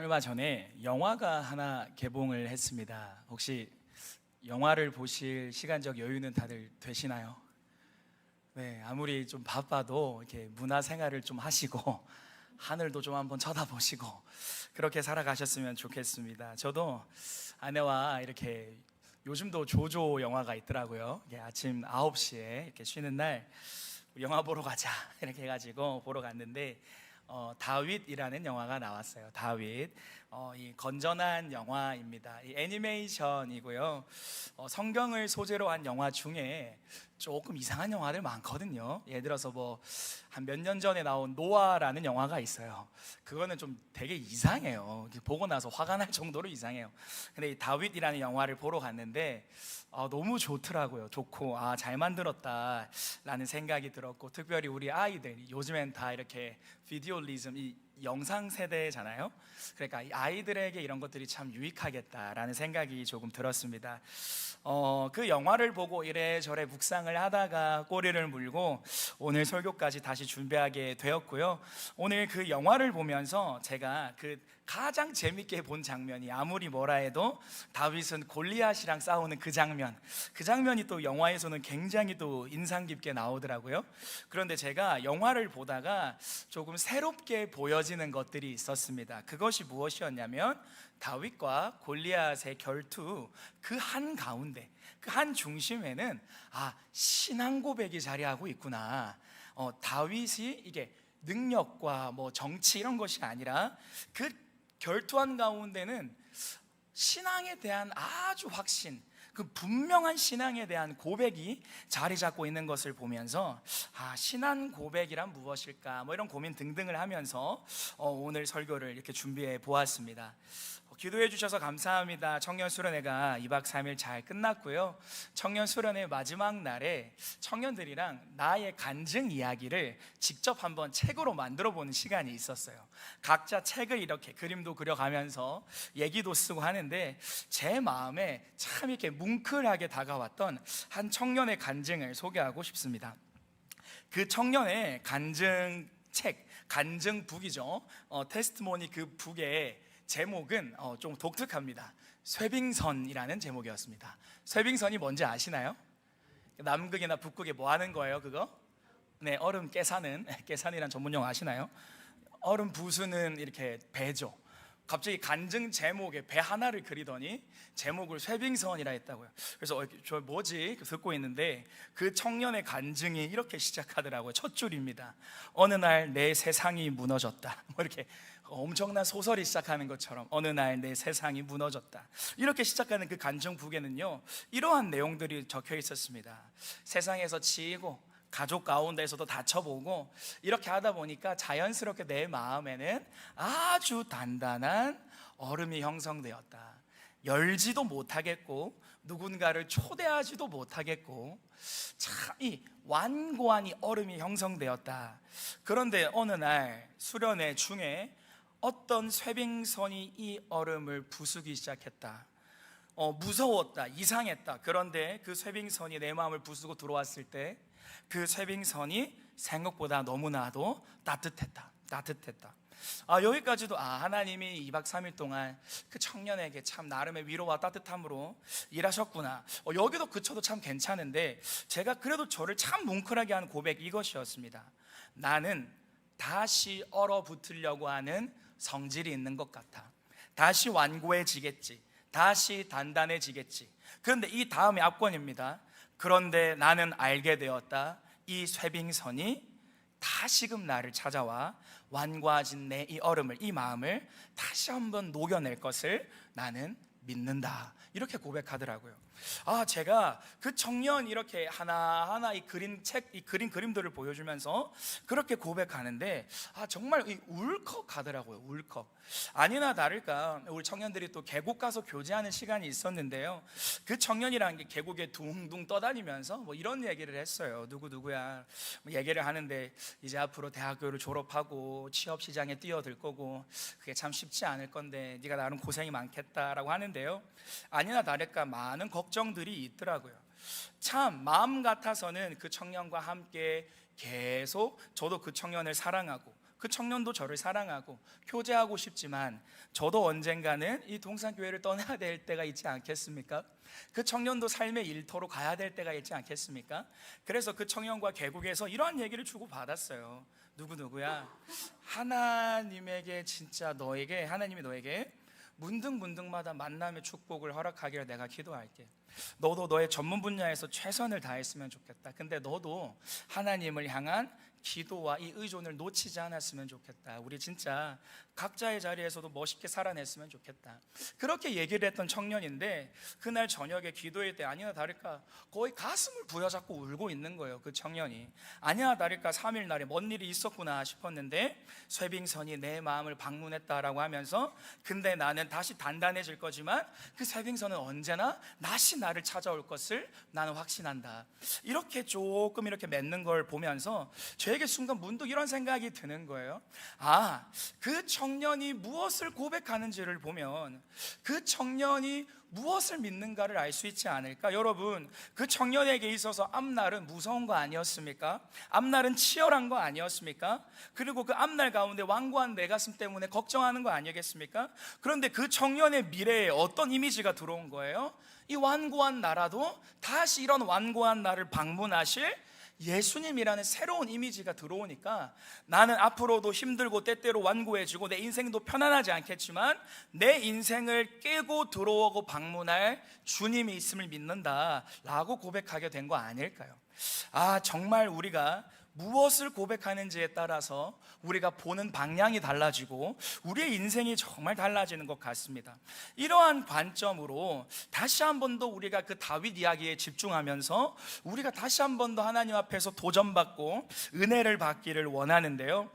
얼마 전에 영화가 하나 개봉을 했습니다. 혹시 영화를 보실 시간적 여유는 다들 되시나요? 네, 아무리 좀 바빠도 이렇게 문화 생활을 좀 하시고 하늘도 좀 한번 쳐다보시고 그렇게 살아가셨으면 좋겠습니다. 저도 아내와 이렇게 요즘도 조조 영화가 있더라고요. 이게 아침 9시에 이렇게 쉬는 날 영화 보러 가자 이렇게 해가지고 보러 갔는데 다윗이라는 영화가 나왔어요. 다윗. 이 건전한 영화입니다. 이 애니메이션이고요. 성경을 소재로 한 영화 중에 조금 이상한 영화들 많거든요. 예를 들어서 뭐 한 몇 년 전에 나온 노아라는 영화가 있어요. 그거는 좀 되게 이상해요. 보고 나서 화가 날 정도로 이상해요. 근데 이 다윗이라는 영화를 보러 갔는데 너무 좋더라고요. 좋고 잘 만들었다라는 생각이 들었고, 특별히 우리 아이들 요즘엔 다 이렇게 비디오리즘, 이 영상 세대잖아요. 그러니까 이 아이들에게 이런 것들이 참 유익하겠다라는 생각이 조금 들었습니다. 그 영화를 보고 이래저래 묵상을 하다가 꼬리를 물고 오늘 설교까지 다시 준비하게 되었고요. 오늘 그 영화를 보면서 제가 그 가장 재밌게 본 장면이, 아무리 뭐라 해도 다윗은 골리앗이랑 싸우는 그 장면이 또 영화에서는 굉장히 또 인상 깊게 나오더라고요. 그런데 제가 영화를 보다가 조금 새롭게 보여지는 것들이 있었습니다. 그것이 무엇이었냐면 다윗과 골리앗의 결투 그 한가운데, 그 한 중심에는 신앙 고백이 자리하고 있구나. 다윗이 이게 능력과 뭐 정치 이런 것이 아니라 그 결투한 가운데는 신앙에 대한 아주 확신, 그 분명한 신앙에 대한 고백이 자리 잡고 있는 것을 보면서 신앙 고백이란 무엇일까, 뭐 이런 고민 등등을 하면서 오늘 설교를 이렇게 준비해 보았습니다. 기도해 주셔서 감사합니다. 청년 수련회가 2박 3일 잘 끝났고요. 청년 수련회 마지막 날에 청년들이랑 나의 간증 이야기를 직접 한번 책으로 만들어 보는 시간이 있었어요. 각자 책을 이렇게 그림도 그려가면서 얘기도 쓰고 하는데, 제 마음에 참 이렇게 뭉클하게 다가왔던 한 청년의 간증을 소개하고 싶습니다. 그 청년의 간증 책, 간증북이죠. 테스트모니 그 북에 제목은 좀 독특합니다. 쇠빙선이라는 제목이었습니다. 쇠빙선이 뭔지 아시나요? 남극이나 북극에 뭐 하는 거예요, 그거? 네, 얼음 깨사는, 깨산이란 전문 용어 아시나요? 얼음 부수는 이렇게 배죠. 갑자기 간증 제목에 배 하나를 그리더니 제목을 쇠빙선이라 했다고요. 그래서 저 뭐지? 듣고 있는데 그 청년의 간증이 이렇게 시작하더라고요. 첫 줄입니다. 어느 날 내 세상이 무너졌다. 뭐 이렇게 엄청난 소설이 시작하는 것처럼 어느 날 내 세상이 무너졌다, 이렇게 시작하는 그 간증북에는요 이러한 내용들이 적혀 있었습니다. 세상에서 치이고 가족 가운데에서도 다쳐보고 이렇게 하다 보니까 자연스럽게 내 마음에는 아주 단단한 얼음이 형성되었다. 열지도 못하겠고 누군가를 초대하지도 못하겠고 참 이 완고한 이 얼음이 형성되었다. 그런데 어느 날 수련회 중에 어떤 쇠빙선이 이 얼음을 부수기 시작했다. 무서웠다, 이상했다. 그런데 그 쇠빙선이 내 마음을 부수고 들어왔을 때 그 쇠빙선이 생각보다 너무나도 따뜻했다. 여기까지도 하나님이 2박 3일 동안 그 청년에게 참 나름의 위로와 따뜻함으로 일하셨구나. 여기도 그쳐도 참 괜찮은데, 제가 그래도 저를 참 뭉클하게 하는 고백, 이것이었습니다. 나는 다시 얼어붙으려고 하는 성질이 있는 것 같아. 다시 완고해지겠지, 다시 단단해지겠지. 그런데 이 다음에 앞권입니다. 그런데 나는 알게 되었다. 이 쇠빙선이 다시금 나를 찾아와 완고해진 내 이 얼음을, 이 마음을 다시 한번 녹여낼 것을 나는 믿는다. 이렇게 고백하더라고요. 제가 그 청년 이렇게 하나하나 이 그린 책, 이 그림들을 보여주면서 그렇게 고백하는데 정말 울컥하더라고요. 울컥. 아니나 다를까 우리 청년들이 또 계곡 가서 교제하는 시간이 있었는데요, 그 청년이라는 게 계곡에 둥둥 떠다니면서 뭐 이런 얘기를 했어요. 누구야 뭐 얘기를 하는데, 이제 앞으로 대학교를 졸업하고 취업 시장에 뛰어들 거고 그게 참 쉽지 않을 건데 네가 나름 고생이 많겠다라고 하는데요, 아니나 다를까 많은 걱정들이 있더라고요. 참 마음 같아서는 그 청년과 함께 계속 저도 그 청년을 사랑하고 그 청년도 저를 사랑하고 교제하고 싶지만 저도 언젠가는 이 동산교회를 떠나야 될 때가 있지 않겠습니까? 그 청년도 삶의 일터로 가야 될 때가 있지 않겠습니까? 그래서 그 청년과 계곡에서 이러한 얘기를 주고받았어요. 누구야? 하나님에게 진짜 하나님이 너에게 문득문득마다 만남의 축복을 허락하기를 내가 기도할게. 너도 너의 전문 분야에서 최선을 다했으면 좋겠다. 근데 너도 하나님을 향한 기도와 이 의존을 놓치지 않았으면 좋겠다. 우리 진짜 각자의 자리에서도 멋있게 살아냈으면 좋겠다. 그렇게 얘기를 했던 청년인데 그날 저녁에 기도회 때 아니나 다를까 거의 가슴을 부여잡고 울고 있는 거예요. 그 청년이 아니나 다를까 3일 날에 뭔 일이 있었구나 싶었는데 쇠빙선이 내 마음을 방문했다라고 하면서 근데 나는 다시 단단해질 거지만 그 쇠빙선은 언제나 다시 나를 찾아올 것을 나는 확신한다. 이렇게 조금 이렇게 맺는 걸 보면서 저에게 순간 문득 이런 생각이 드는 거예요. 그 청년이 무엇을 고백하는지를 보면 그 청년이 무엇을 믿는가를 알 수 있지 않을까? 여러분, 그 청년에게 있어서 앞날은 무서운 거 아니었습니까? 앞날은 치열한 거 아니었습니까? 그리고 그 앞날 가운데 완고한 내 가슴 때문에 걱정하는 거 아니겠습니까? 그런데 그 청년의 미래에 어떤 이미지가 들어온 거예요? 이 완고한 나라도 다시 이런 완고한 나를 방문하실 예수님이라는 새로운 이미지가 들어오니까 나는 앞으로도 힘들고 때때로 완고해지고 내 인생도 편안하지 않겠지만 내 인생을 깨고 들어오고 방문할 주님이 있음을 믿는다라고 고백하게 된 거 아닐까요? 정말 우리가 무엇을 고백하는지에 따라서 우리가 보는 방향이 달라지고 우리의 인생이 정말 달라지는 것 같습니다. 이러한 관점으로 다시 한 번 더 우리가 그 다윗 이야기에 집중하면서 우리가 다시 한 번 더 하나님 앞에서 도전받고 은혜를 받기를 원하는데요.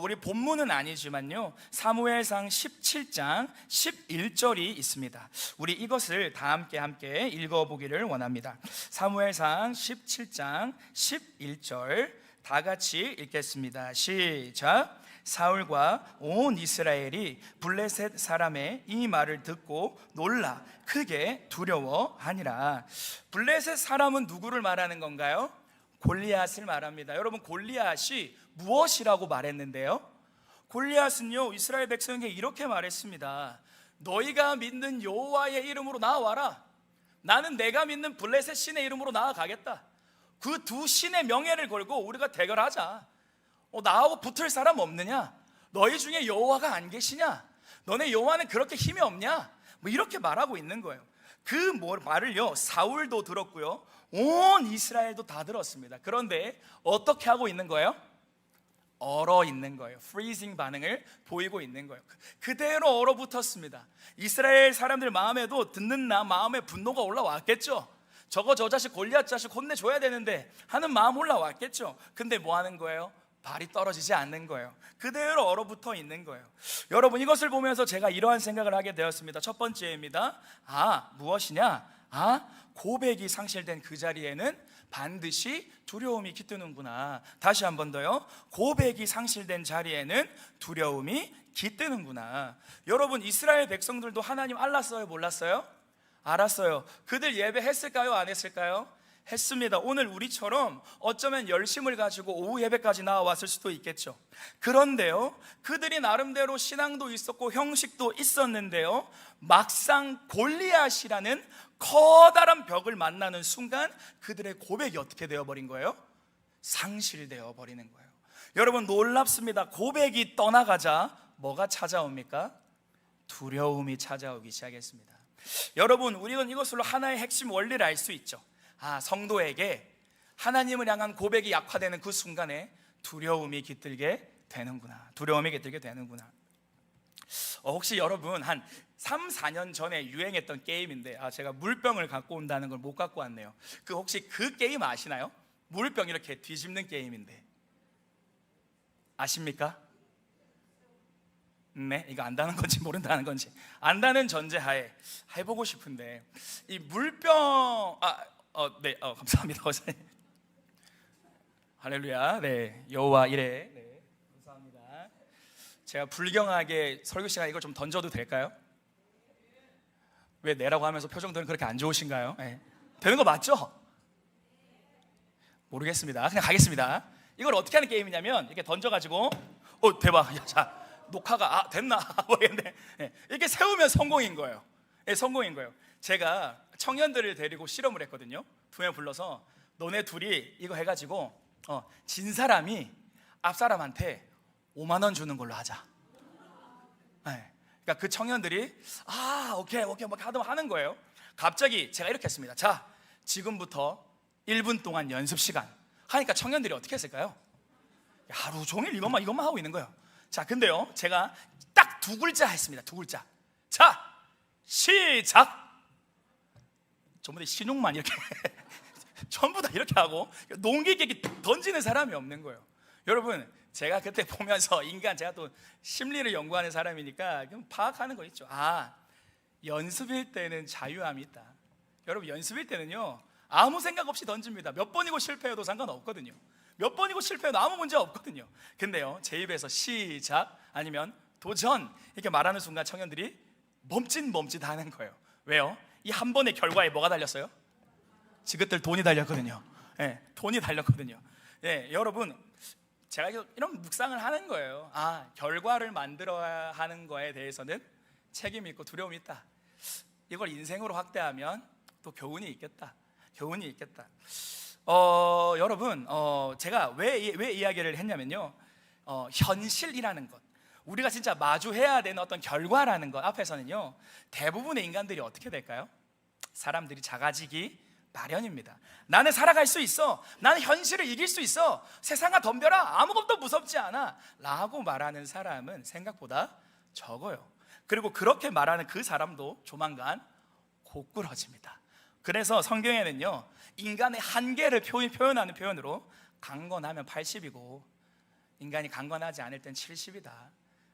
우리 본문은 아니지만요, 사무엘상 17장 11절이 있습니다. 우리 이것을 다 함께 읽어보기를 원합니다. 사무엘상 17장 11절 다 같이 읽겠습니다. 시작. 사울과 온 이스라엘이 블레셋 사람의 이 말을 듣고 놀라 크게 두려워하니라. 블레셋 사람은 누구를 말하는 건가요? 골리앗을 말합니다. 여러분, 골리앗이 무엇이라고 말했는데요? 골리앗은요, 이스라엘 백성에게 이렇게 말했습니다. 너희가 믿는 여호와의 이름으로 나와라. 나는 내가 믿는 블레셋 신의 이름으로 나아가겠다. 그 두 신의 명예를 걸고 우리가 대결하자. 나하고 붙을 사람 없느냐? 너희 중에 여호와가 안 계시냐? 너네 여호와는 그렇게 힘이 없냐? 이렇게 말하고 있는 거예요. 그 말을요, 사울도 들었고요, 온 이스라엘도 다 들었습니다. 그런데 어떻게 하고 있는 거예요? 얼어 있는 거예요. 프리징 반응을 보이고 있는 거예요. 그대로 얼어붙었습니다. 이스라엘 사람들 마음에도 듣는 마음에 분노가 올라왔겠죠. 저 자식 골리앗 자식 혼내줘야 되는데 하는 마음 올라왔겠죠. 근데 뭐 하는 거예요? 발이 떨어지지 않는 거예요. 그대로 얼어붙어 있는 거예요. 여러분, 이것을 보면서 제가 이러한 생각을 하게 되었습니다. 첫 번째입니다. 무엇이냐? 고백이 상실된 그 자리에는 반드시 두려움이 깃드는구나. 다시 한 번 더요. 고백이 상실된 자리에는 두려움이 깃드는구나. 여러분, 이스라엘 백성들도 하나님 알았어요? 몰랐어요? 알았어요. 그들 예배했을까요? 안 했을까요? 했습니다. 오늘 우리처럼 어쩌면 열심을 가지고 오후 예배까지 나와왔을 수도 있겠죠. 그런데요, 그들이 나름대로 신앙도 있었고 형식도 있었는데요, 막상 골리앗이라는 커다란 벽을 만나는 순간 그들의 고백이 어떻게 되어버린 거예요? 상실되어 버리는 거예요. 여러분, 놀랍습니다. 고백이 떠나가자 뭐가 찾아옵니까? 두려움이 찾아오기 시작했습니다. 여러분, 우리는 이것으로 하나의 핵심 원리를 알 수 있죠. 성도에게 하나님을 향한 고백이 약화되는 그 순간에 두려움이 깃들게 되는구나. 두려움이 깃들게 되는구나. 혹시 여러분 한 3, 4년 전에 유행했던 게임인데 제가 물병을 갖고 온다는 걸 못 갖고 왔네요. 혹시 그 게임 아시나요? 물병 이렇게 뒤집는 게임인데 아십니까? 네, 이거 안다는 건지 모른다는 건지 안다는 전제하에 해보고 싶은데 이 물병 네, 감사합니다. 할렐루야. 네, 여호와 이래. 네, 감사합니다. 제가 불경하게 설교 시간에 이걸 좀 던져도 될까요? 왜 내라고 하면서 표정들은 그렇게 안 좋으신가요? 네. 되는 거 맞죠? 모르겠습니다. 그냥 가겠습니다. 이걸 어떻게 하는 게임이냐면 이렇게 던져가지고 대박. 야, 자, 녹화가 됐나 모르겠네. 이렇게 세우면 성공인 거예요. 성공인 거예요. 제가 청년들을 데리고 실험을 했거든요. 2명 불러서 너네 둘이 이거 해가지고 진 사람이 앞 사람한테 5만 원 주는 걸로 하자. 그러니까 그 청년들이 오케이 막 하는 거예요. 갑자기 제가 이렇게 했습니다. 자, 지금부터 1분 동안 연습 시간 하니까 청년들이 어떻게 했을까요? 하루 종일 이것만 하고 있는 거예요. 자, 근데요, 제가 딱 2글자 했습니다. 2글자. 자, 시작. 전부 다 신용만 이렇게 전부 다 이렇게 하고 농기계기 던지는 사람이 없는 거예요. 여러분, 제가 그때 보면서 제가 또 심리를 연구하는 사람이니까 파악하는 거 있죠. 연습일 때는 자유함이 있다. 여러분, 연습일 때는요, 아무 생각 없이 던집니다. 몇 번이고 실패해도 상관없거든요. 몇 번이고 실패해도 아무 문제 없거든요. 근데요, 제 입에서 시작 아니면 도전 이렇게 말하는 순간 청년들이 멈칫 하는 거예요. 왜요? 이 한 번의 결과에 뭐가 달렸어요? 지그들 돈이 달렸거든요. 돈이 달렸거든요. 여러분, 제가 이런 묵상을 하는 거예요. 결과를 만들어야 하는 거에 대해서는 책임이 있고 두려움이 있다. 이걸 인생으로 확대하면 또 교훈이 있겠다. 여러분, 제가 왜 이야기를 했냐면요, 현실이라는 것, 우리가 진짜 마주해야 되는 어떤 결과라는 것 앞에서는요, 대부분의 인간들이 어떻게 될까요? 사람들이 작아지기 마련입니다. 나는 살아갈 수 있어, 나는 현실을 이길 수 있어, 세상아 덤벼라, 아무것도 무섭지 않아 라고 말하는 사람은 생각보다 적어요. 그리고 그렇게 말하는 그 사람도 조만간 고꾸러집니다. 그래서 성경에는요, 인간의 한계를 표현하는 표현으로 강건하면 80이고 인간이 강건하지 않을 땐 70이다.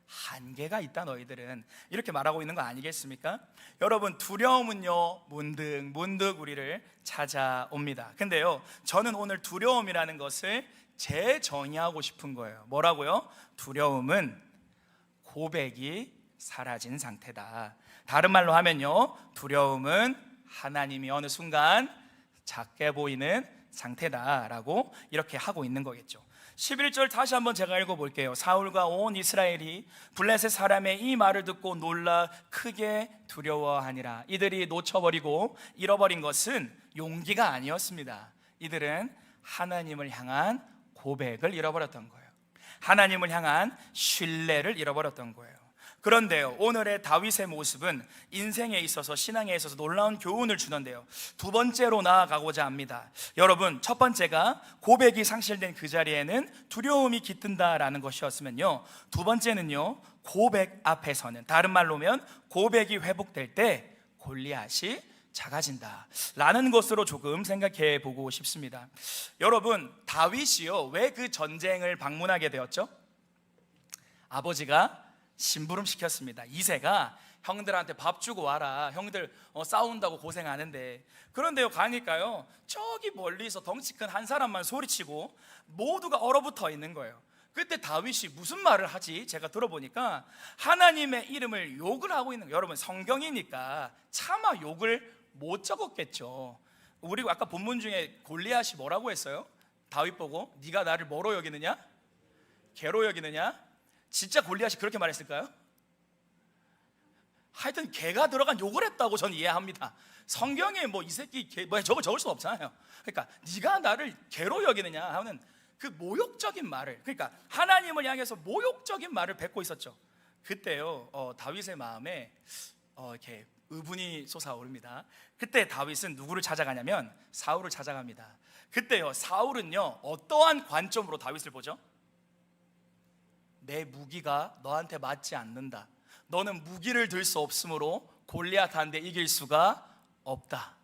한계가 있다 너희들은, 이렇게 말하고 있는 거 아니겠습니까? 여러분, 두려움은요 문득 우리를 찾아옵니다. 근데요, 저는 오늘 두려움이라는 것을 재정의하고 싶은 거예요. 뭐라고요? 두려움은 고백이 사라진 상태다. 다른 말로 하면요, 두려움은 하나님이 어느 순간 작게 보이는 상태다라고 이렇게 하고 있는 거겠죠. 11절 다시 한번 제가 읽어볼게요. 사울과 온 이스라엘이 블레셋 사람의 이 말을 듣고 놀라 크게 두려워하니라. 이들이 놓쳐버리고 잃어버린 것은 용기가 아니었습니다. 이들은 하나님을 향한 고백을 잃어버렸던 거예요. 하나님을 향한 신뢰를 잃어버렸던 거예요. 그런데요, 오늘의 다윗의 모습은 인생에 있어서, 신앙에 있어서 놀라운 교훈을 주는데요, 두 번째로 나아가고자 합니다. 여러분, 첫 번째가 고백이 상실된 그 자리에는 두려움이 깃든다라는 것이었으면요, 두 번째는요, 고백 앞에서는, 다른 말로 하면 고백이 회복될 때 골리앗이 작아진다 라는 것으로 조금 생각해 보고 싶습니다. 여러분, 다윗이요, 왜 그 전쟁을 방문하게 되었죠? 아버지가 심부름 시켰습니다. 이새가 형들한테 밥 주고 와라, 형들 싸운다고 고생하는데. 그런데요, 가니까요, 저기 멀리서 덩치 큰 한 사람만 소리치고 모두가 얼어붙어 있는 거예요. 그때 다윗이 무슨 말을 하지? 제가 들어보니까 하나님의 이름을 욕을 하고 있는 거예요. 여러분, 성경이니까 차마 욕을 못 적었겠죠. 우리 아까 본문 중에 골리앗이 뭐라고 했어요? 다윗 보고 네가 나를 뭐로 여기느냐? 개로 여기느냐? 진짜 골리앗이 그렇게 말했을까요? 하여튼 개가 들어간 욕을 했다고 저는 이해합니다. 성경에 이 새끼 개, 저걸 적을 수 없잖아요. 그러니까 네가 나를 개로 여기느냐 하는 그 모욕적인 말을, 그러니까 하나님을 향해서 모욕적인 말을 뱉고 있었죠. 그때요, 다윗의 마음에 이렇게 의분이 솟아오릅니다. 그때 다윗은 누구를 찾아가냐면 사울을 찾아갑니다. 그때요, 사울은요, 어떠한 관점으로 다윗을 보죠? 내 무기가 너한테 맞지 않는다, 너는 무기를 들 수 없으므로 골리앗한테 이길 수가 없다.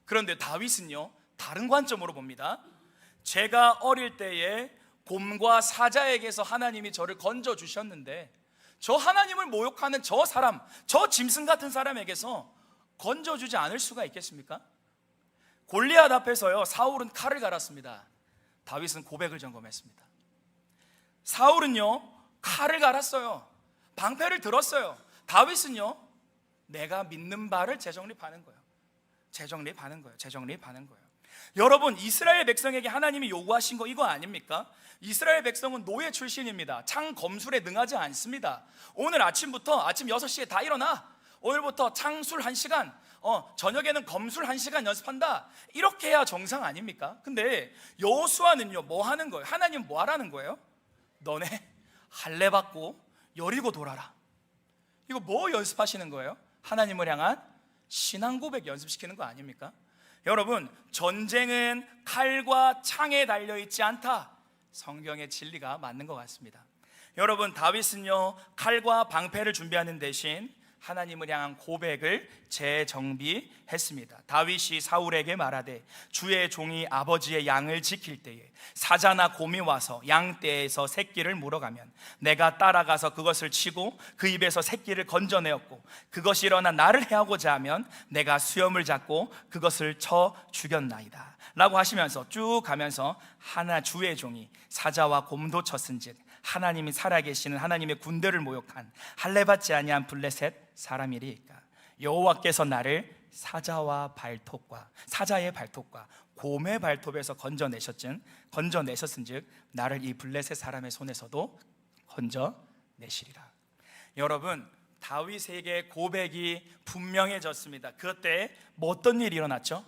그런데 다윗은요, 다른 관점으로 봅니다. 제가 어릴 때에 곰과 사자에게서 하나님이 저를 건져 주셨는데, 저 하나님을 모욕하는 저 사람, 저 짐승 같은 사람에게서 건져주지 않을 수가 있겠습니까? 골리앗 앞에서요, 사울은 칼을 갈았습니다. 다윗은 고백을 점검했습니다. 사울은요, 칼을 갈았어요. 방패를 들었어요. 다윗은요, 내가 믿는 바를 재정립하는 거예요. 재정립하는 거예요. 여러분, 이스라엘 백성에게 하나님이 요구하신 거 이거 아닙니까? 이스라엘 백성은 노예 출신입니다. 창 검술에 능하지 않습니다. 오늘 아침부터 아침 6시에 다 일어나. 오늘부터 창술 1시간, 저녁에는 검술 1시간 연습한다. 이렇게 해야 정상 아닙니까? 근데 여호수아는요, 뭐 하는 거예요? 하나님 뭐 하라는 거예요? 너네 할례 받고 여리고 돌아라. 이거 뭐 연습하시는 거예요? 하나님을 향한 신앙 고백 연습시키는 거 아닙니까? 여러분, 전쟁은 칼과 창에 달려있지 않다. 성경의 진리가 맞는 것 같습니다. 여러분, 다윗은요, 칼과 방패를 준비하는 대신 하나님을 향한 고백을 재정비했습니다. 다윗이 사울에게 말하되 주의 종이 아버지의 양을 지킬 때에 사자나 곰이 와서 양떼에서 새끼를 물어가면 내가 따라가서 그것을 치고 그 입에서 새끼를 건져내었고 그것이 일어나 나를 해하고자 하면 내가 수염을 잡고 그것을 쳐 죽였나이다 라고 하시면서 쭉 가면서 하나 주의 종이 사자와 곰도 쳤은즉 하나님이 살아계시는 하나님의 군대를 모욕한 할례받지 아니한 블레셋 사람이리까 여호와께서 나를 사자의 발톱과 곰의 발톱에서 건져내셨은즉 나를 이 블레셋 사람의 손에서도 건져내시리라. 여러분, 다윗에게 고백이 분명해졌습니다. 그때 뭐 어떤 일이 일어났죠?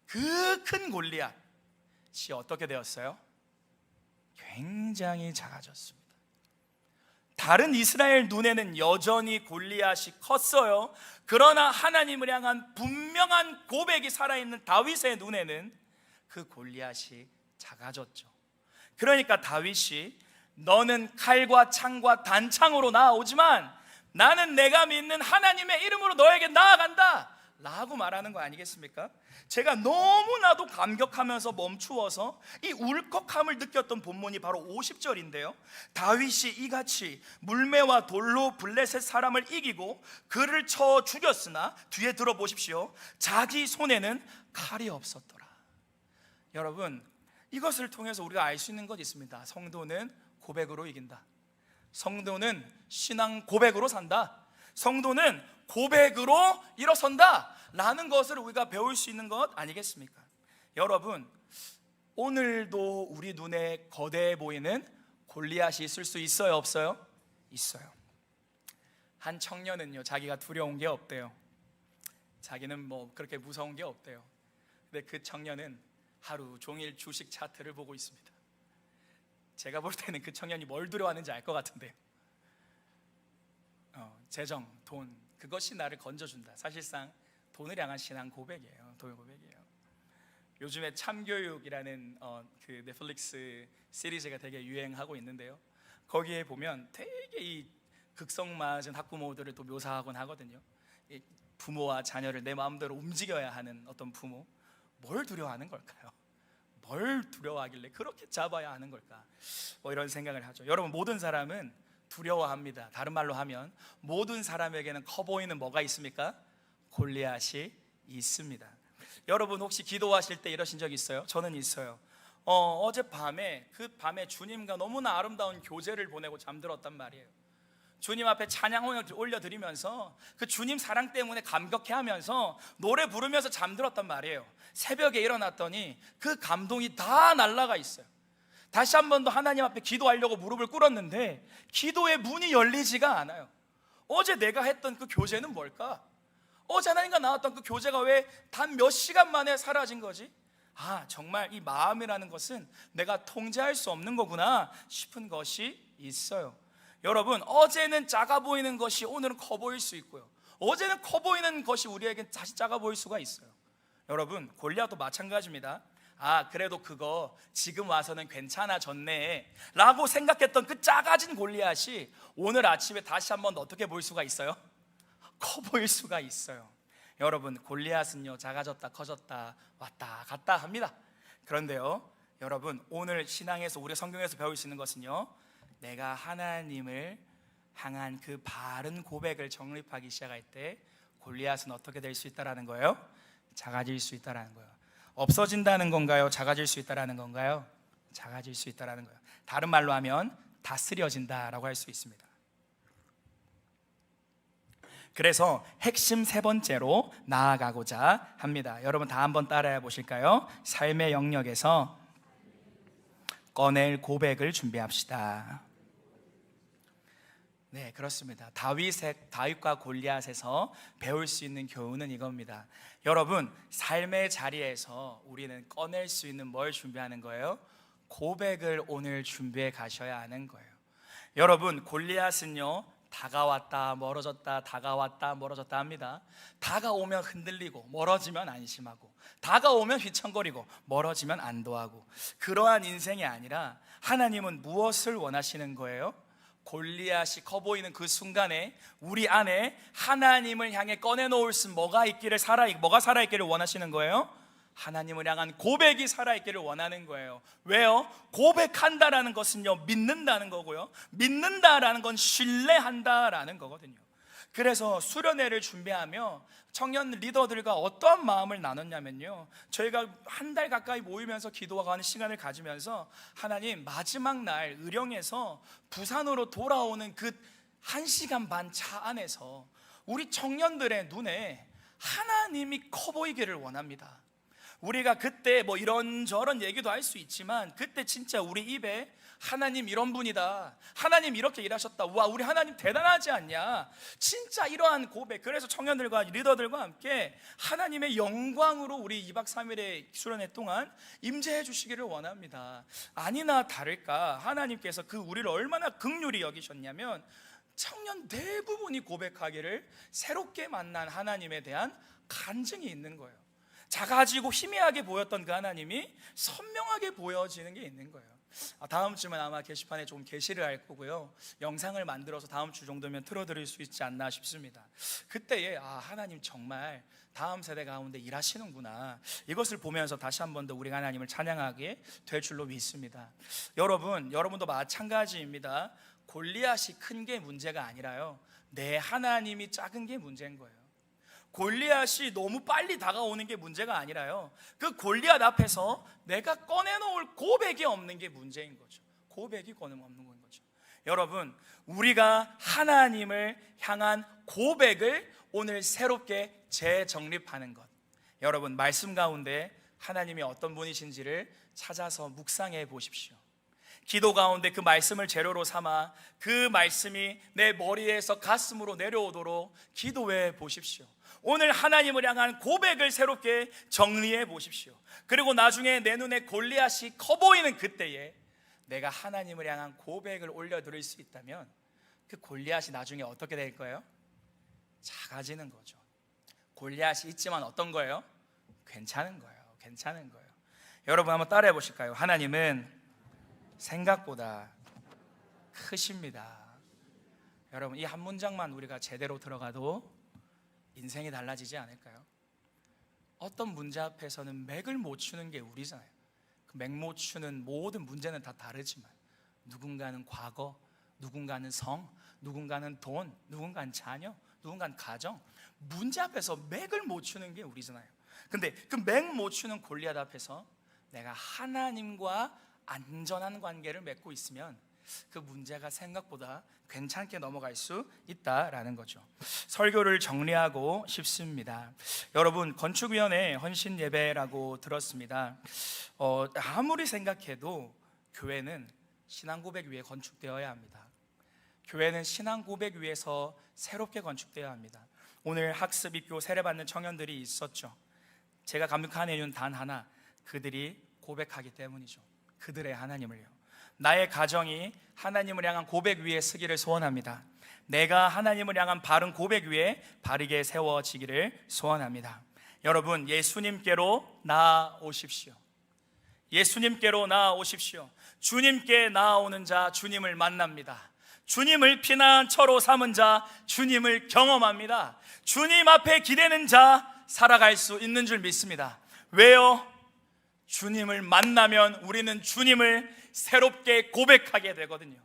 그 큰 골리앗이 어떻게 되었어요? 굉장히 작아졌습니다. 다른 이스라엘 눈에는 여전히 골리앗이 컸어요. 그러나 하나님을 향한 분명한 고백이 살아있는 다윗의 눈에는 그 골리앗이 작아졌죠. 그러니까 다윗이 너는 칼과 창과 단창으로 나아오지만 나는 내가 믿는 하나님의 이름으로 너에게 나아간다 라고 말하는 거 아니겠습니까? 제가 너무나도 감격하면서 멈추어서 이 울컥함을 느꼈던 본문이 바로 50절인데요 다윗이 이같이 물매와 돌로 블레셋 사람을 이기고 그를 쳐 죽였으나 뒤에 들어보십시오. 자기 손에는 칼이 없었더라. 여러분, 이것을 통해서 우리가 알 수 있는 것 있습니다. 성도는 고백으로 이긴다. 성도는 신앙 고백으로 산다. 성도는 고백으로 일어선다 라는 것을 우리가 배울 수 있는 것 아니겠습니까? 여러분, 오늘도 우리 눈에 거대해 보이는 골리앗이 있을 수 있어요, 없어요? 있어요. 한 청년은요, 자기가 두려운 게 없대요. 자기는 뭐 그렇게 무서운 게 없대요. 근데 그 청년은 하루 종일 주식 차트를 보고 있습니다. 제가 볼 때는 그 청년이 뭘 두려워하는지 알 것 같은데요. 재정, 돈, 그것이 나를 건져준다. 사실상 돈을 향한 신앙 고백이에요. 돈 고백이에요. 요즘에 참교육이라는 그 넷플릭스 시리즈가 되게 유행하고 있는데요 거기에 보면 되게 이 극성맞은 학부모들을 또 묘사하곤 하거든요. 이 부모와 자녀를 내 마음대로 움직여야 하는 어떤 부모, 뭘 두려워하는 걸까요? 뭘 두려워하길래 그렇게 잡아야 하는 걸까? 뭐 이런 생각을 하죠. 여러분, 모든 사람은 두려워합니다. 다른 말로 하면 모든 사람에게는 커 보이는 뭐가 있습니까? 골리앗이 있습니다. 여러분, 혹시 기도하실 때 이러신 적 있어요? 저는 있어요. 어젯밤에 그 밤에 주님과 너무나 아름다운 교제를 보내고 잠들었단 말이에요. 주님 앞에 찬양을 올려드리면서 그 주님 사랑 때문에 감격해하면서 노래 부르면서 잠들었단 말이에요. 새벽에 일어났더니 그 감동이 다 날아가 있어요. 다시 한 번 더 하나님 앞에 기도하려고 무릎을 꿇었는데 기도의 문이 열리지가 않아요. 어제 내가 했던 그 교제는 뭘까? 어제 하나님과 나왔던 그 교제가 왜 단 몇 시간 만에 사라진 거지? 정말 이 마음이라는 것은 내가 통제할 수 없는 거구나 싶은 것이 있어요. 여러분, 어제는 작아 보이는 것이 오늘은 커 보일 수 있고요 어제는 커 보이는 것이 우리에게 다시 작아 보일 수가 있어요. 여러분, 골리앗도 마찬가지입니다. 그래도 그거 지금 와서는 괜찮아졌네 라고 생각했던 그 작아진 골리앗이 오늘 아침에 다시 한번 어떻게 보일 수가 있어요? 커 보일 수가 있어요. 여러분, 골리앗은요, 작아졌다 커졌다 왔다 갔다 합니다. 그런데요, 여러분, 오늘 신앙에서 우리 성경에서 배울 수 있는 것은요, 내가 하나님을 향한 그 바른 고백을 정립하기 시작할 때 골리앗은 어떻게 될 수 있다라는 거예요? 작아질 수 있다라는 거예요. 없어진다는 건가요? 작아질 수 있다라는 건가요? 작아질 수 있다라는 거예요. 다른 말로 하면 다스려진다라고 할 수 있습니다. 그래서 핵심 세 번째로 나아가고자 합니다. 여러분 다 한번 따라해 보실까요? 삶의 영역에서 꺼낼 고백을 준비합시다. 네, 그렇습니다. 다윗과 골리앗에서 배울 수 있는 교훈은 이겁니다. 여러분, 삶의 자리에서 우리는 꺼낼 수 있는 뭘 준비하는 거예요? 고백을 오늘 준비해 가셔야 하는 거예요. 여러분, 골리앗은요, 다가왔다 멀어졌다 다가왔다 멀어졌다 합니다. 다가오면 흔들리고 멀어지면 안심하고, 다가오면 휘청거리고 멀어지면 안도하고, 그러한 인생이 아니라 하나님은 무엇을 원하시는 거예요? 골리앗이 커 보이는 그 순간에 우리 안에 하나님을 향해 꺼내놓을 수 뭐가 살아있기를 원하시는 거예요? 하나님을 향한 고백이 살아있기를 원하는 거예요. 왜요? 고백한다라는 것은요, 믿는다는 거고요, 믿는다라는 건 신뢰한다라는 거거든요. 그래서 수련회를 준비하며 청년 리더들과 어떠한 마음을 나눴냐면요, 저희가 한 달 가까이 모이면서 기도하는 시간을 가지면서 하나님, 마지막 날 의령에서 부산으로 돌아오는 그 1시간 반 차 안에서 우리 청년들의 눈에 하나님이 커 보이기를 원합니다. 우리가 그때 뭐 이런저런 얘기도 할 수 있지만, 그때 진짜 우리 입에 하나님 이런 분이다, 하나님 이렇게 일하셨다, 와 우리 하나님 대단하지 않냐, 진짜 이러한 고백. 그래서 청년들과 리더들과 함께 하나님의 영광으로 우리 2박 3일의 수련회 동안 임재해 주시기를 원합니다. 아니나 다를까 하나님께서 우리를 얼마나 긍휼히 여기셨냐면, 청년 대부분이 고백하기를 새롭게 만난 하나님에 대한 간증이 있는 거예요. 작아지고 희미하게 보였던 그 하나님이 선명하게 보여지는 게 있는 거예요. 다음 주면 아마 게시판에 좀 게시를 할 거고요, 영상을 만들어서 다음 주 정도면 틀어드릴 수 있지 않나 싶습니다. 그때에 하나님 정말 다음 세대 가운데 일하시는구나, 이것을 보면서 다시 한 번 더 우리가 하나님을 찬양하게 될 줄로 믿습니다. 여러분도 마찬가지입니다. 골리앗이 큰 게 문제가 아니라요, 내 하나님이 작은 게 문제인 거예요. 골리앗이 너무 빨리 다가오는 게 문제가 아니라요, 그 골리앗 앞에서 내가 꺼내놓을 고백이 없는 게 문제인 거죠. 고백이 없는 거죠. 여러분, 우리가 하나님을 향한 고백을 오늘 새롭게 재정립하는 것, 여러분 말씀 가운데 하나님이 어떤 분이신지를 찾아서 묵상해 보십시오. 기도 가운데 그 말씀을 재료로 삼아 그 말씀이 내 머리에서 가슴으로 내려오도록 기도해 보십시오. 오늘 하나님을 향한 고백을 새롭게 정리해 보십시오. 그리고 나중에 내 눈에 골리앗이 커 보이는 그때에 내가 하나님을 향한 고백을 올려드릴 수 있다면, 그 골리앗이 나중에 어떻게 될 거예요? 작아지는 거죠. 골리앗이 있지만 어떤 거예요? 괜찮은 거예요. 여러분 한번 따라해 보실까요? 하나님은 생각보다 크십니다. 여러분, 이 한 문장만 우리가 제대로 들어가도 인생이 달라지지 않을까요? 어떤 문제 앞에서는 맥을 못 추는 게 우리잖아요. 그 맥 못 추는 모든 문제는 다 다르지만, 누군가는 과거, 누군가는 성, 누군가는 돈, 누군가는 자녀, 누군가는 가정, 문제 앞에서 맥을 못 추는 게 우리잖아요. 근데 그 맥 못 추는 골리앗 앞에서 내가 하나님과 안전한 관계를 맺고 있으면 그 문제가 생각보다 괜찮게 넘어갈 수 있다라는 거죠. 설교를 정리하고 싶습니다. 여러분, 건축위원회 헌신 예배라고 들었습니다. 아무리 생각해도 교회는 신앙 고백 위에 건축되어야 합니다. 교회는 신앙 고백 위에서 새롭게 건축되어야 합니다. 오늘 학습 입교 세례받는 청년들이 있었죠. 제가 감격하는 이유는 단 하나, 그들이 고백하기 때문이죠. 그들의 하나님을요. 나의 가정이 하나님을 향한 고백 위에 서기를 소원합니다. 내가 하나님을 향한 바른 고백 위에 바르게 세워지기를 소원합니다. 여러분, 예수님께로 나아오십시오. 예수님께로 나아오십시오. 주님께 나아오는 자 주님을 만납니다. 주님을 피난처로 삼은 자 주님을 경험합니다. 주님 앞에 기대는 자 살아갈 수 있는 줄 믿습니다. 왜요? 주님을 만나면 우리는 주님을 새롭게 고백하게 되거든요.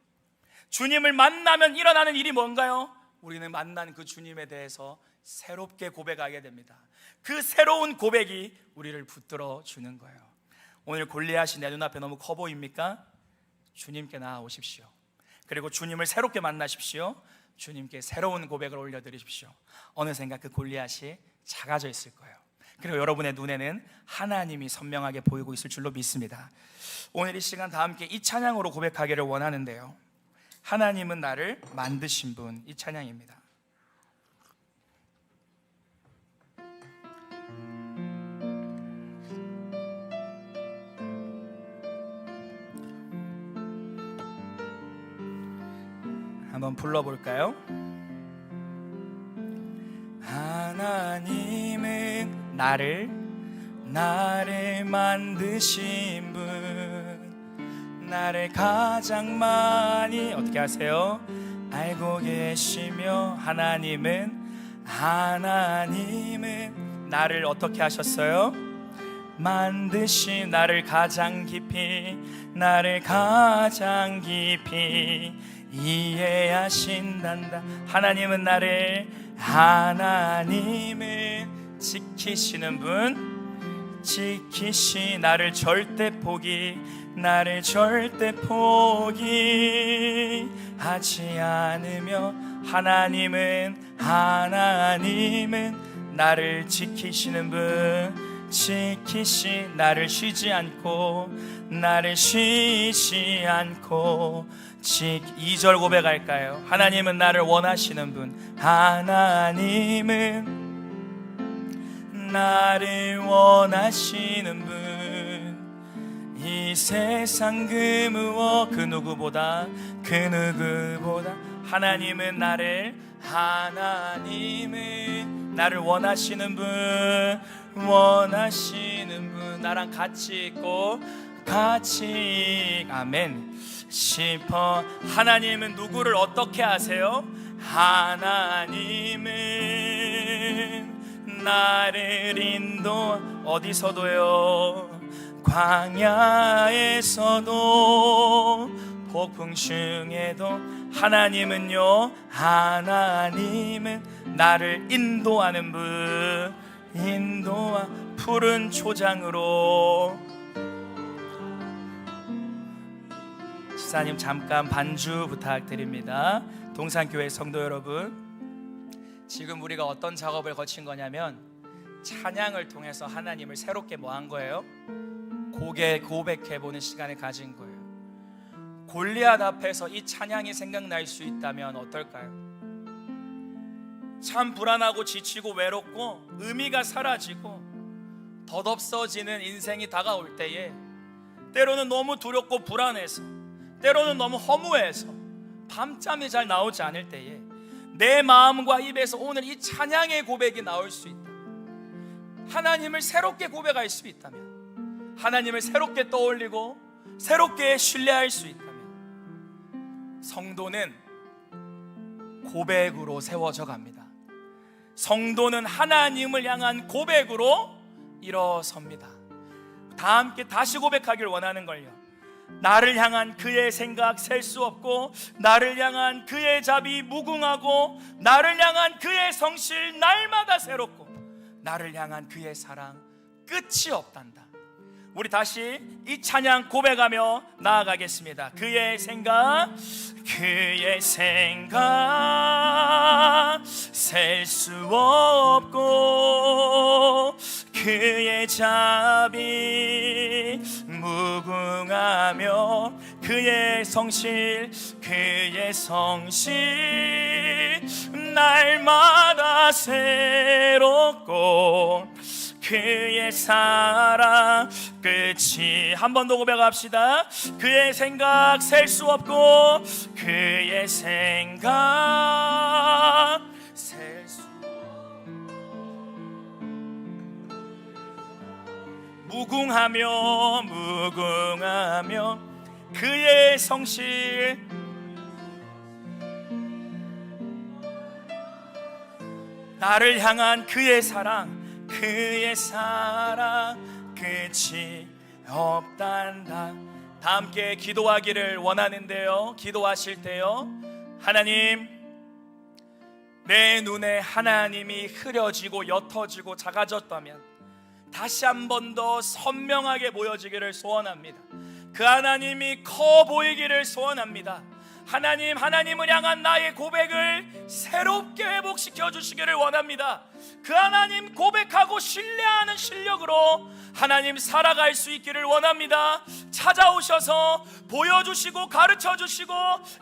주님을 만나면 일어나는 일이 뭔가요? 우리는 만난 그 주님에 대해서 새롭게 고백하게 됩니다. 그 새로운 고백이 우리를 붙들어 주는 거예요. 오늘 골리앗이 내 눈앞에 너무 커 보입니까? 주님께 나아오십시오. 그리고 주님을 새롭게 만나십시오. 주님께 새로운 고백을 올려드리십시오. 어느샌가 그 골리앗이 작아져 있을 거예요. 그리고 여러분의 눈에는 하나님이 선명하게 보이고 있을 줄로 믿습니다. 오늘 이 시간 다 함께 이 찬양으로 고백하기를 원하는데요, 하나님은 나를 만드신 분, 이 찬양입니다. 한번 불러볼까요? 하나님은 나를 만드신 분, 나를 가장 많이 어떻게 하세요? 알고 계시며, 하나님은 나를 어떻게 하셨어요? 만드신, 나를 가장 깊이 이해하신단다. 하나님은 지키시는 분, 나를 절대 포기하지 않으며, 하나님은 나를 지키시는 분, 나를 쉬지 않고 2절 고백할까요? 하나님은 나를 원하시는 분, 하나님은 나를 원하시는 분, 이 세상 그 누구보다 하나님은 나를 원하시는 분, 나랑 같이 있고 아멘 싶어. 하나님은 누구를 어떻게 하세요? 하나님은 나를 어디서도요, 광야에서도 폭풍 중에도 하나님은 나를 인도하는 분, 푸른 초장으로. 지사님 잠깐 반주 부탁드립니다. 동산교회 성도 여러분, 지금 우리가 어떤 작업을 거친 거냐면, 찬양을 통해서 하나님을 새롭게 한 거예요? 고백해보는 시간을 가진 거예요. 골리앗 앞에서 이 찬양이 생각날 수 있다면 어떨까요? 참 불안하고 지치고 외롭고 의미가 사라지고 덧없어지는 인생이 다가올 때에, 때로는 너무 두렵고 불안해서, 때로는 너무 허무해서 밤잠이 잘 나오지 않을 때에 내 마음과 입에서 오늘 이 찬양의 고백이 나올 수 있다, 하나님을 새롭게 고백할 수 있다면, 하나님을 새롭게 떠올리고 새롭게 신뢰할 수 있다면, 성도는 고백으로 세워져 갑니다. 성도는 하나님을 향한 고백으로 일어섭니다. 다 함께 다시 고백하길 원하는 걸요, 나를 향한 그의 생각 셀 수 없고, 나를 향한 그의 자비 무궁하고, 나를 향한 그의 성실 날마다 새롭고, 나를 향한 그의 사랑 끝이 없단다. 우리 다시 이 찬양 고백하며 나아가겠습니다. 그의 생각 셀 수 없고, 그의 자비 무궁하며, 그의 성실 날마다 새롭고, 그의 사랑 끝이. 한 번 더 고백합시다. 그의 생각 셀 수 없고, 그의 생각 셀 수 무궁하며 그의 성실 나를 향한 그의 사랑 끝이 없단다. 다 함께 기도하기를 원하는데요, 기도하실 때요, 하나님, 내 눈에 하나님이 흐려지고 옅어지고 작아졌다면 다시 한 번 더 선명하게 보여지기를 소원합니다. 그 하나님이 커 보이기를 소원합니다. 하나님을 향한 나의 고백을 새롭게 회복시켜 주시기를 원합니다. 그 하나님 고백하고 신뢰하는 실력으로 하나님 살아갈 수 있기를 원합니다. 찾아오셔서 보여주시고 가르쳐주시고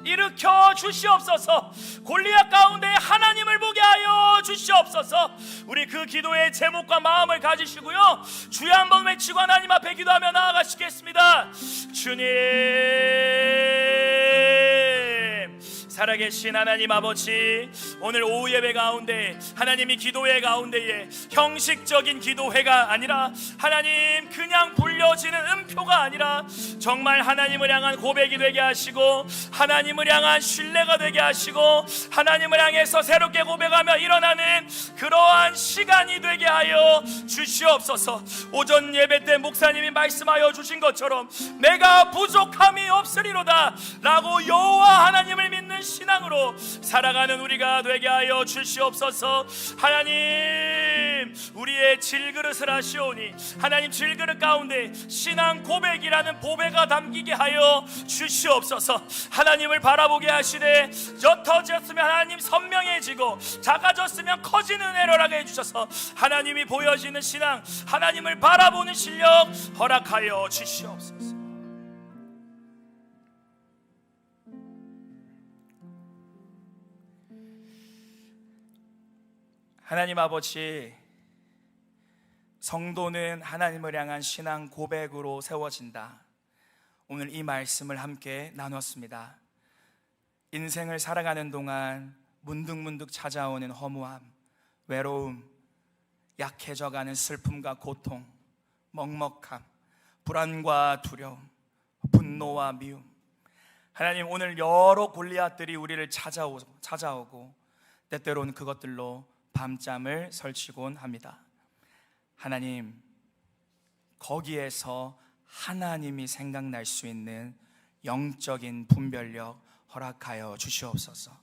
일으켜 주시옵소서. 골리앗 가운데 하나님을 보게 하여 주시옵소서. 우리 그 기도의 제목과 마음을 가지시고요, 주여 한번 외치고 하나님 앞에 기도하며 나아가시겠습니다. 주님, 살아계신 하나님 아버지, 오늘 오후 예배 가운데 하나님이 기도회 가운데에 형식적인 기도회가 아니라 하나님 그냥 불려지는 음표가 아니라 정말 하나님을 향한 고백이 되게 하시고 하나님을 향한 신뢰가 되게 하시고 하나님을 향해서 새롭게 고백하며 일어나는 그러한 시간이 되게 하여 주시옵소서. 오전 예배 때 목사님이 말씀하여 주신 것처럼 내가 부족함이 없으리로다 라고 여호와 하나님을 믿는 신앙으로 살아가는 우리가 되게 하여 주시옵소서. 하나님, 우리의 질그릇을 하시오니 하나님 질그릇 가운데 신앙 고백이라는 보배가 담기게 하여 주시옵소서. 하나님을 바라보게 하시되 옅어졌으면 하나님 선명해지고 작아졌으면 커지는 은혜를 하게 해주셔서 하나님이 보여지는 신앙, 하나님을 바라보는 실력 허락하여 주시옵소서. 하나님 아버지, 성도는 하나님을 향한 신앙 고백으로 세워진다. 오늘 이 말씀을 함께 나눴습니다. 인생을 살아가는 동안 문득문득 찾아오는 허무함, 외로움, 약해져가는 슬픔과 고통, 먹먹함, 불안과 두려움, 분노와 미움, 하나님 오늘 여러 골리앗들이 우리를 찾아오고 때때로는 그것들로 밤잠을 설치곤 합니다. 하나님, 거기에서 하나님이 생각날 수 있는 영적인 분별력 허락하여 주시옵소서.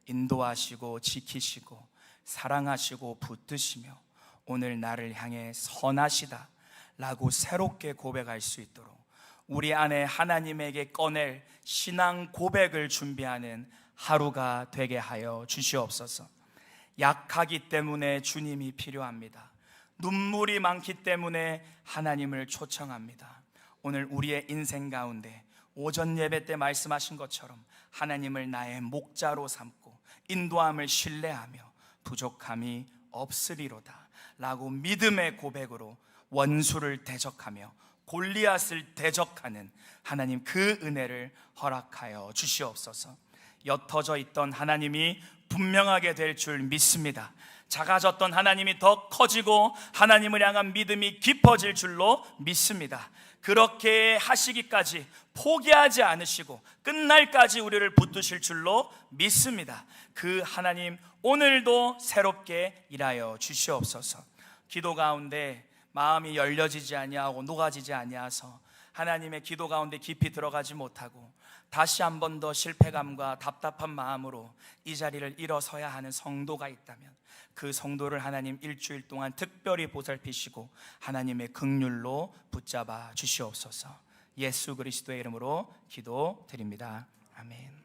인도하시고 지키시고 사랑하시고 붙드시며 오늘 나를 향해 선하시다 라고 새롭게 고백할 수 있도록 우리 안에 하나님에게 꺼낼 신앙 고백을 준비하는 하루가 되게 하여 주시옵소서. 약하기 때문에 주님이 필요합니다. 눈물이 많기 때문에 하나님을 초청합니다. 오늘 우리의 인생 가운데 오전 예배 때 말씀하신 것처럼 하나님을 나의 목자로 삼고 인도함을 신뢰하며 부족함이 없으리로다 라고 믿음의 고백으로 원수를 대적하며 골리앗을 대적하는 하나님 그 은혜를 허락하여 주시옵소서. 옅어져 있던 하나님이 분명하게 될 줄 믿습니다. 작아졌던 하나님이 더 커지고 하나님을 향한 믿음이 깊어질 줄로 믿습니다. 그렇게 하시기까지 포기하지 않으시고 끝날까지 우리를 붙드실 줄로 믿습니다. 그 하나님 오늘도 새롭게 일하여 주시옵소서. 기도 가운데 마음이 열려지지 아니하고 녹아지지 아니하서 하나님의 기도 가운데 깊이 들어가지 못하고 다시 한 번 더 실패감과 답답한 마음으로 이 자리를 일어서야 하는 성도가 있다면 그 성도를 하나님 일주일 동안 특별히 보살피시고 하나님의 긍휼로 붙잡아 주시옵소서. 예수 그리스도의 이름으로 기도드립니다. 아멘.